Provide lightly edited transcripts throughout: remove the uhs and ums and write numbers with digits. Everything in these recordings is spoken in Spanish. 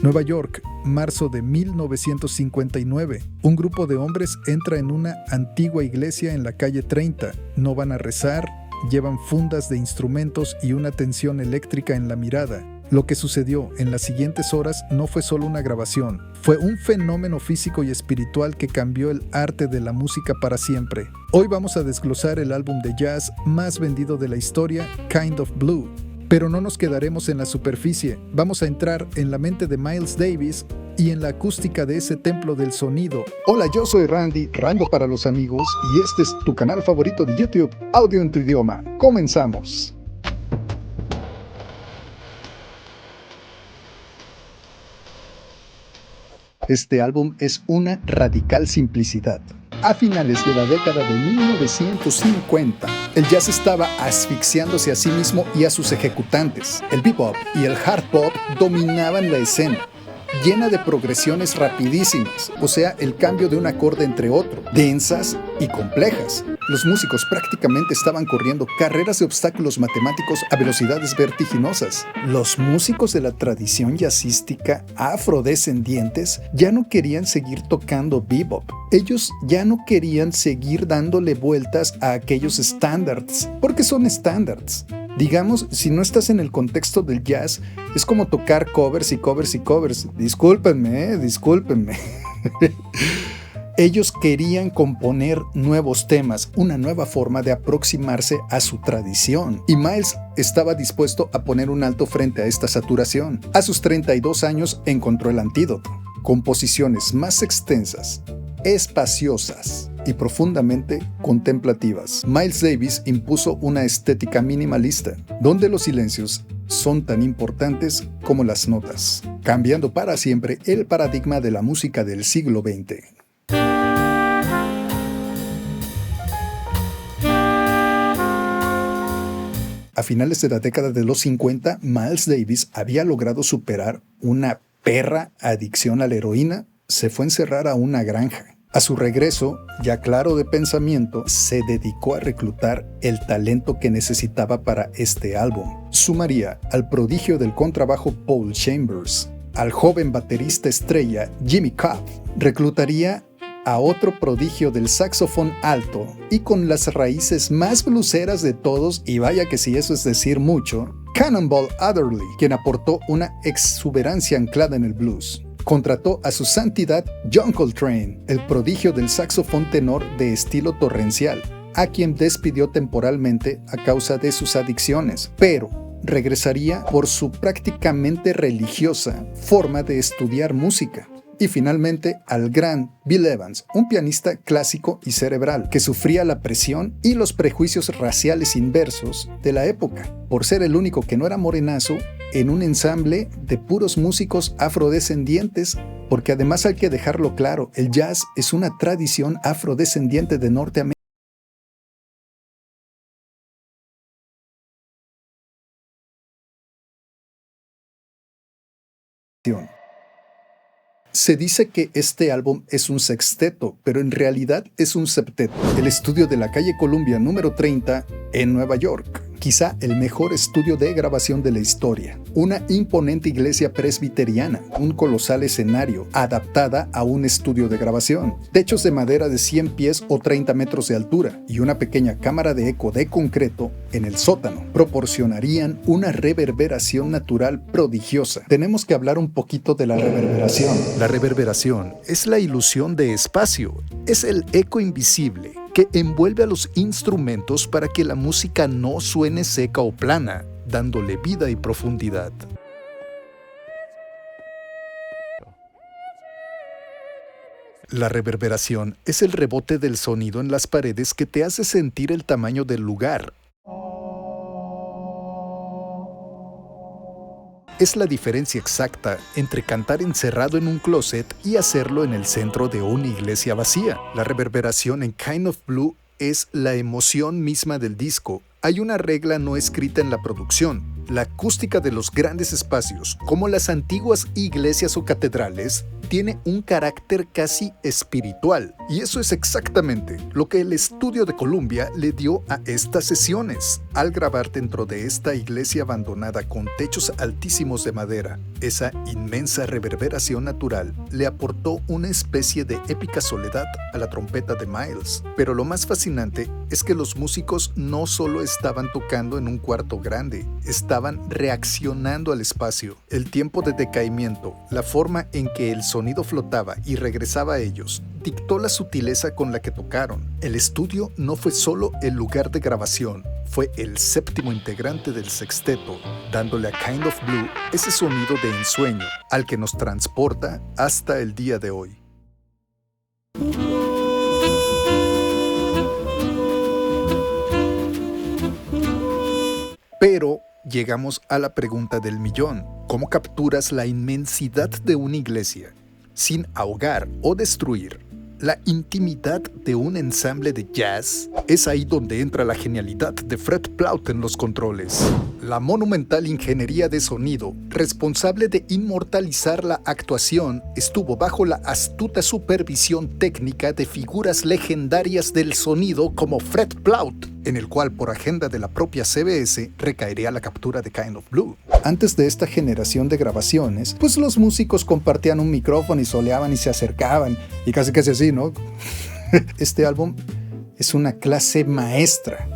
Nueva York, marzo de 1959. Un grupo de hombres entra en una antigua iglesia en la calle 30. No van a rezar, llevan fundas de instrumentos y una tensión eléctrica en la mirada. Lo que sucedió en las siguientes horas no fue solo una grabación, fue un fenómeno físico y espiritual que cambió el arte de la música para siempre. Hoy vamos a desglosar el álbum de jazz más vendido de la historia, Kind of Blue. Pero no nos quedaremos en la superficie, vamos a entrar en la mente de Miles Davis y en la acústica de ese templo del sonido. Hola, yo soy Randy, Rango para los amigos, y este es tu canal favorito de YouTube, Audio en tu idioma. Comenzamos. Este álbum es una radical simplicidad. A finales de la década de 1950, el jazz estaba asfixiándose a sí mismo y a sus ejecutantes. El bebop y el hard bop dominaban la escena, llena de progresiones rapidísimas, o sea, el cambio de un acorde entre otro, densas y complejas. Los músicos prácticamente estaban corriendo carreras de obstáculos matemáticos a velocidades vertiginosas. Los músicos de la tradición jazzística afrodescendientes ya no querían seguir tocando bebop. Ellos ya no querían seguir dándole vueltas a aquellos estándares, porque son estándares. Digamos, si no estás en el contexto del jazz, es como tocar covers y covers y covers. Discúlpenme. Ellos querían componer nuevos temas, una nueva forma de aproximarse a su tradición. Y Miles estaba dispuesto a poner un alto frente a esta saturación. A sus 32 años encontró el antídoto. Composiciones más extensas, espaciosas y profundamente contemplativas. Miles Davis impuso una estética minimalista, donde los silencios son tan importantes como las notas, cambiando para siempre el paradigma de la música del siglo XX. A finales de la década de los 50, Miles Davis había logrado superar una perra adicción a la heroína. Se fue a encerrar a una granja. A su regreso, ya claro de pensamiento, se dedicó a reclutar el talento que necesitaba para este álbum. Sumaría al prodigio del contrabajo Paul Chambers, al joven baterista estrella Jimmy Cobb. Reclutaría a otro prodigio del saxofón alto y con las raíces más bluseras de todos, y vaya que si eso es decir mucho, Cannonball Adderley, quien aportó una exuberancia anclada en el blues. Contrató a su santidad John Coltrane, el prodigio del saxofón tenor de estilo torrencial, a quien despidió temporalmente a causa de sus adicciones, pero regresaría por su prácticamente religiosa forma de estudiar música. Y finalmente al gran Bill Evans, un pianista clásico y cerebral que sufría la presión y los prejuicios raciales inversos de la época, por ser el único que no era morenazo en un ensamble de puros músicos afrodescendientes, porque además hay que dejarlo claro, el jazz es una tradición afrodescendiente de Norteamérica. Se dice que este álbum es un sexteto, pero en realidad es un septeto. El estudio de la calle Columbia número 30 en Nueva York. Quizá el mejor estudio de grabación de la historia. Una imponente iglesia presbiteriana, un colosal escenario, adaptada a un estudio de grabación. Techos de madera de 100 pies o 30 metros de altura y una pequeña cámara de eco de concreto en el sótano proporcionarían una reverberación natural prodigiosa. Tenemos que hablar un poquito de la reverberación. La reverberación es la ilusión de espacio, es el eco invisible que envuelve a los instrumentos para que la música no suene seca o plana, dándole vida y profundidad. La reverberación es el rebote del sonido en las paredes que te hace sentir el tamaño del lugar. Es la diferencia exacta entre cantar encerrado en un closet y hacerlo en el centro de una iglesia vacía. La reverberación en Kind of Blue es la emoción misma del disco. Hay una regla no escrita en la producción. La acústica de los grandes espacios, como las antiguas iglesias o catedrales, tiene un carácter casi espiritual. Y eso es exactamente lo que el estudio de Columbia le dio a estas sesiones. Al grabar dentro de esta iglesia abandonada con techos altísimos de madera, esa inmensa reverberación natural le aportó una especie de épica soledad a la trompeta de Miles. Pero lo más fascinante es que los músicos no solo estaban tocando en un cuarto grande, estaban reaccionando al espacio. El tiempo de decaimiento, la forma en que el sonido flotaba y regresaba a ellos, dictó la sutileza con la que tocaron. El estudio no fue solo el lugar de grabación, fue el séptimo integrante del sexteto, dándole a Kind of Blue ese sonido de ensueño al que nos transporta hasta el día de hoy. Pero llegamos a la pregunta del millón. ¿Cómo capturas la inmensidad de una iglesia sin ahogar o destruir la intimidad de un ensamble de jazz? Es ahí donde entra la genialidad de Fred Plaut en los controles. La monumental ingeniería de sonido, responsable de inmortalizar la actuación, estuvo bajo la astuta supervisión técnica de figuras legendarias del sonido como Fred Plaut, en el cual por agenda de la propia CBS recaería la captura de Kind of Blue. Antes de esta generación de grabaciones, pues los músicos compartían un micrófono y soleaban y se acercaban, y casi así, ¿no? Este álbum es una clase maestra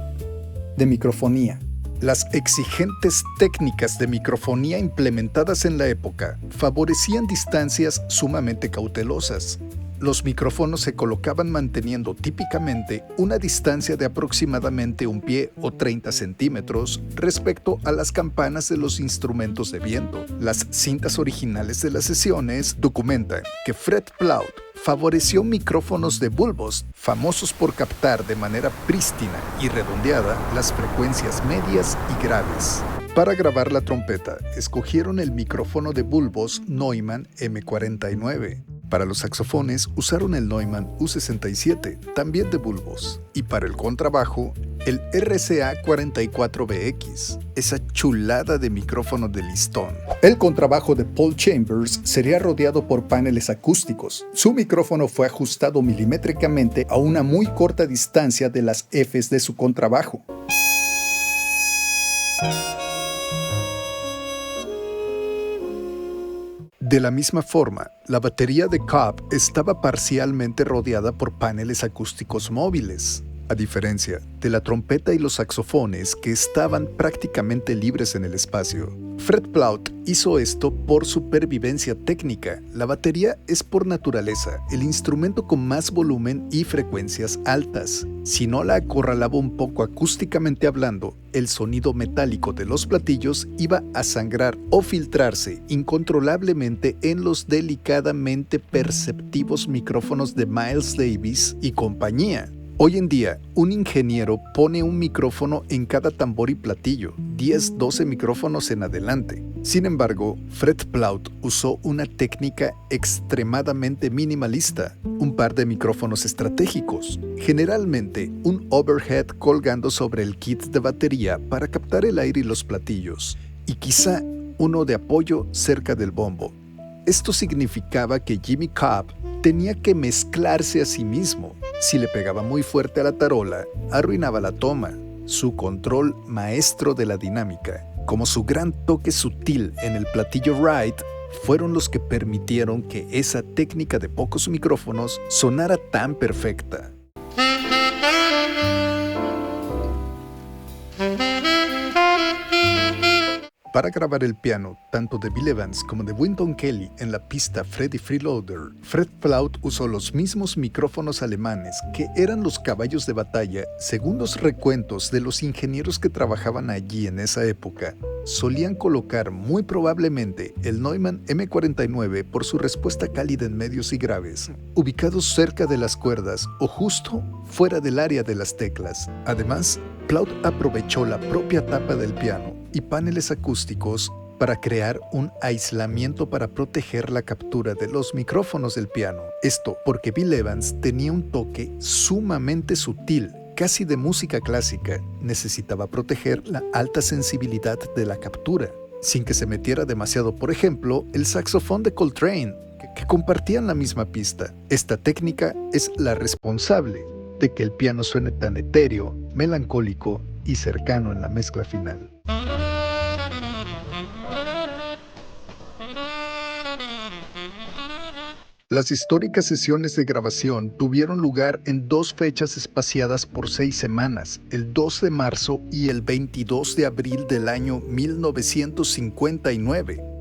de microfonía. Las exigentes técnicas de microfonía implementadas en la época favorecían distancias sumamente cautelosas. Los micrófonos se colocaban manteniendo típicamente una distancia de aproximadamente un pie o 30 centímetros respecto a las campanas de los instrumentos de viento. Las cintas originales de las sesiones documentan que Fred Plaut favoreció micrófonos de bulbos, famosos por captar de manera prístina y redondeada las frecuencias medias y graves. Para grabar la trompeta, escogieron el micrófono de bulbos Neumann M49. Para los saxofones usaron el Neumann U67, también de bulbos. Y para el contrabajo, el RCA 44BX, esa chulada de micrófono de listón. El contrabajo de Paul Chambers sería rodeado por paneles acústicos. Su micrófono fue ajustado milimétricamente a una muy corta distancia de las Fs de su contrabajo. De la misma forma, la batería de Cobb estaba parcialmente rodeada por paneles acústicos móviles, a diferencia de la trompeta y los saxofones que estaban prácticamente libres en el espacio. Fred Plaut hizo esto por supervivencia técnica. La batería es por naturaleza el instrumento con más volumen y frecuencias altas. Si no la acorralaba un poco acústicamente hablando, el sonido metálico de los platillos iba a sangrar o filtrarse incontrolablemente en los delicadamente perceptivos micrófonos de Miles Davis y compañía. Hoy en día, un ingeniero pone un micrófono en cada tambor y platillo, 10-12 micrófonos en adelante. Sin embargo, Fred Plaut usó una técnica extremadamente minimalista, un par de micrófonos estratégicos, generalmente un overhead colgando sobre el kit de batería para captar el aire y los platillos, y quizá uno de apoyo cerca del bombo. Esto significaba que Jimmy Cobb tenía que mezclarse a sí mismo. Si le pegaba muy fuerte a la tarola, arruinaba la toma. Su control maestro de la dinámica, como su gran toque sutil en el platillo Wright, fueron los que permitieron que esa técnica de pocos micrófonos sonara tan perfecta. Para grabar el piano, tanto de Bill Evans como de Wynton Kelly en la pista Freddie Freeloader, Fred Plaut usó los mismos micrófonos alemanes que eran los caballos de batalla. Según los recuentos de los ingenieros que trabajaban allí en esa época, solían colocar muy probablemente el Neumann M49 por su respuesta cálida en medios y graves, ubicados cerca de las cuerdas o justo fuera del área de las teclas. Además, Plaut aprovechó la propia tapa del piano y paneles acústicos para crear un aislamiento para proteger la captura de los micrófonos del piano. Esto porque Bill Evans tenía un toque sumamente sutil, casi de música clásica. Necesitaba proteger la alta sensibilidad de la captura, sin que se metiera demasiado. Por ejemplo, el saxofón de Coltrane, que que compartían la misma pista. Esta técnica es la responsable de que el piano suene tan etéreo, melancólico y cercano en la mezcla final. Las históricas sesiones de grabación tuvieron lugar en dos fechas espaciadas por 6 semanas, el 2 de marzo y el 22 de abril del año 1959.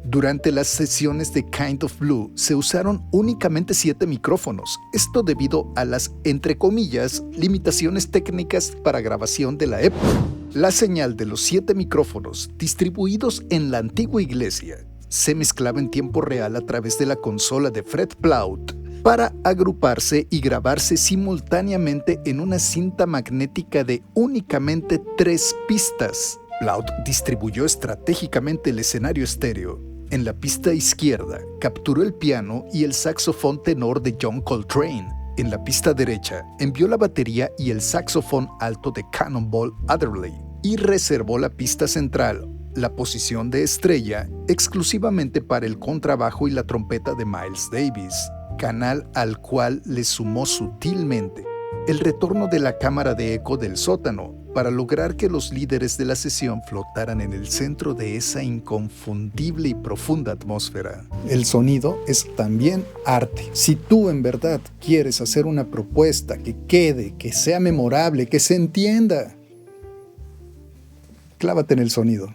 Durante las sesiones de Kind of Blue se usaron únicamente 7 micrófonos, esto debido a las, entre comillas, limitaciones técnicas para grabación de la época. La señal de los 7 micrófonos distribuidos en la antigua iglesia se mezclaba en tiempo real a través de la consola de Fred Plaut para agruparse y grabarse simultáneamente en una cinta magnética de únicamente 3 pistas. Plaut distribuyó estratégicamente el escenario estéreo. En la pista izquierda capturó el piano y el saxofón tenor de John Coltrane. En la pista derecha envió la batería y el saxofón alto de Cannonball Adderley y reservó la pista central, la posición de estrella, exclusivamente para el contrabajo y la trompeta de Miles Davis, canal al cual le sumó sutilmente el retorno de la cámara de eco del sótano para lograr que los líderes de la sesión flotaran en el centro de esa inconfundible y profunda atmósfera. El sonido es también arte. Si tú en verdad quieres hacer una propuesta que quede, que sea memorable, que se entienda, clávate en el sonido.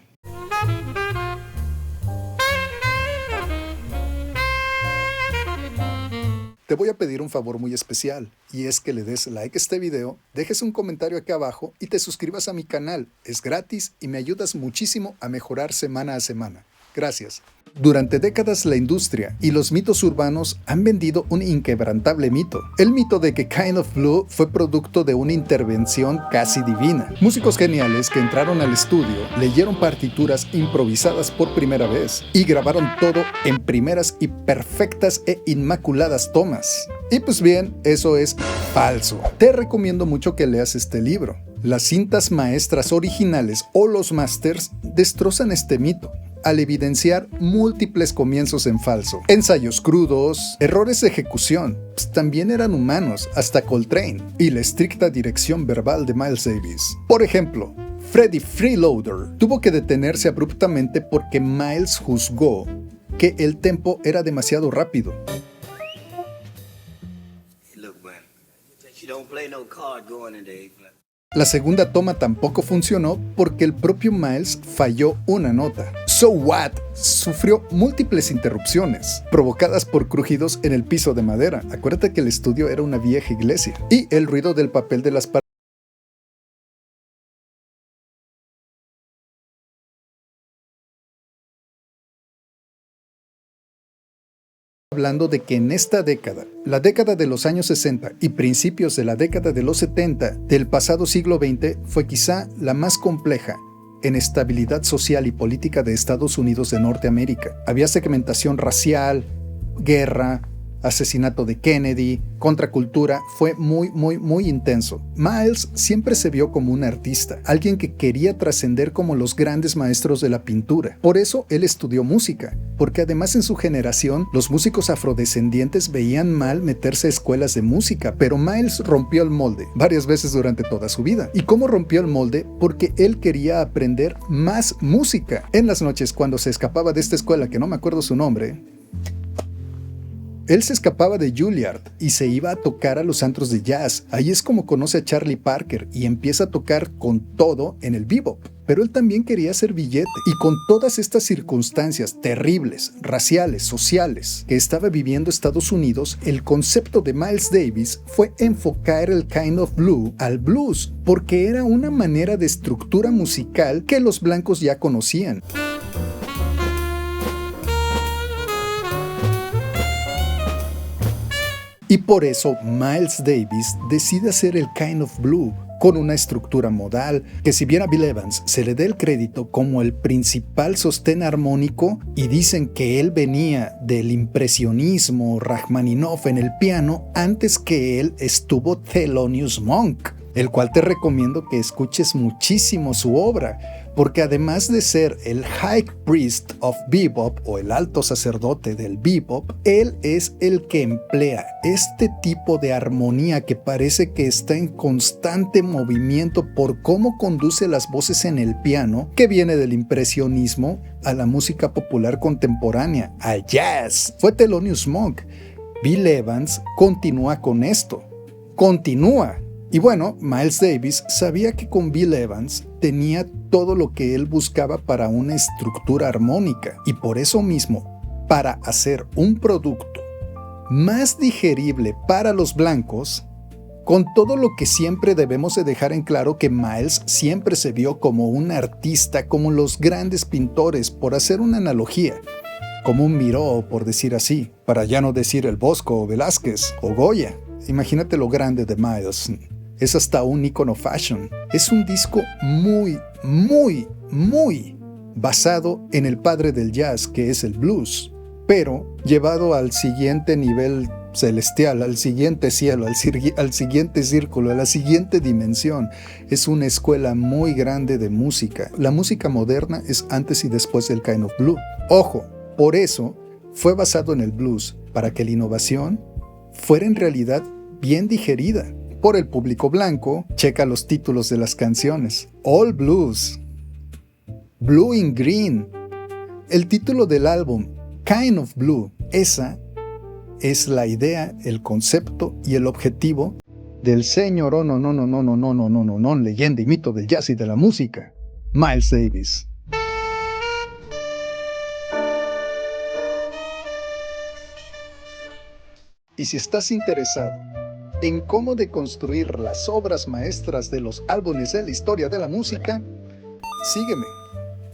Te voy a pedir un favor muy especial, y es que le des like a este video, dejes un comentario aquí abajo y te suscribas a mi canal. Es gratis y me ayudas muchísimo a mejorar semana a semana. Gracias. Durante décadas la industria y los mitos urbanos han vendido un inquebrantable mito. El mito de que Kind of Blue fue producto de una intervención casi divina. Músicos geniales que entraron al estudio, leyeron partituras improvisadas por primera vez y grabaron todo en primeras y perfectas e inmaculadas tomas. Y pues bien, eso es falso. Te recomiendo mucho que leas este libro. Las cintas maestras originales o los masters destrozan este mito al evidenciar múltiples comienzos en falso, ensayos crudos, errores de ejecución, pues también eran humanos, hasta Coltrane, y la estricta dirección verbal de Miles Davis. Por ejemplo, Freddie Freeloader tuvo que detenerse abruptamente porque Miles juzgó que el tempo era demasiado rápido. La segunda toma tampoco funcionó porque el propio Miles falló una nota. So What sufrió múltiples interrupciones, provocadas por crujidos en el piso de madera. Acuérdate que el estudio era una vieja iglesia. Y el ruido del papel de las paredes. Hablando de que en esta década, la década de los años 60 y principios de la década de los 70 del pasado siglo XX fue quizá la más compleja en estabilidad social y política de Estados Unidos de Norteamérica. Había segmentación racial, guerra, asesinato de Kennedy, contracultura, fue muy intenso. Miles siempre se vio como un artista, alguien que quería trascender como los grandes maestros de la pintura. Por eso él estudió música, porque además en su generación los músicos afrodescendientes veían mal meterse a escuelas de música, pero Miles rompió el molde varias veces durante toda su vida. ¿Y cómo rompió el molde? Porque él quería aprender más música. En las noches, cuando se escapaba de esta escuela, que no me acuerdo su nombre, él se escapaba de Juilliard y se iba a tocar a los antros de jazz. Ahí es como conoce a Charlie Parker y empieza a tocar con todo en el bebop. Pero él también quería hacer billete. Y con todas estas circunstancias terribles, raciales, sociales, que estaba viviendo Estados Unidos, el concepto de Miles Davis fue enfocar el Kind of Blue al blues, porque era una manera de estructura musical que los blancos ya conocían. Y por eso Miles Davis decide hacer el Kind of Blue con una estructura modal que, si bien a Bill Evans se le da el crédito como el principal sostén armónico y dicen que él venía del impresionismo Rachmaninoff en el piano, antes que él estuvo Thelonious Monk, el cual te recomiendo que escuches muchísimo su obra, porque además de ser el High Priest of Bebop o el alto sacerdote del bebop, él es el que emplea este tipo de armonía que parece que está en constante movimiento por cómo conduce las voces en el piano, que viene del impresionismo a la música popular contemporánea, al jazz. Fue Thelonious Monk. Bill Evans continúa con esto. Continúa. Y bueno, Miles Davis sabía que con Bill Evans tenía todo lo que él buscaba para una estructura armónica, y por eso mismo, para hacer un producto más digerible para los blancos, con todo lo que siempre debemos de dejar en claro que Miles siempre se vio como un artista, como los grandes pintores, por hacer una analogía, como un Miró, por decir así, para ya no decir el Bosco o Velázquez o Goya. Imagínate lo grande de Miles. Es hasta un icono fashion. Es un disco muy basado en el padre del jazz, que es el blues, pero llevado al siguiente nivel celestial, al siguiente cielo, al siguiente círculo, a la siguiente dimensión. Es una escuela muy grande de música. La música moderna es antes y después del kind of blue. Ojo, por eso fue basado en el blues, para que la innovación fuera en realidad bien digerida por el público blanco. Checa los títulos de las canciones. All Blues, Blue in Green. El título del álbum, Kind of Blue. Esa es la idea, el concepto y el objetivo del señor leyenda y mito del jazz y de la música, Miles Davis. Y si estás interesado en cómo deconstruir las obras maestras de los álbumes de la historia de la música, sígueme,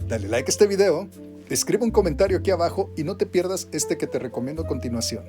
dale like a este video, escribe un comentario aquí abajo y no te pierdas este que te recomiendo a continuación.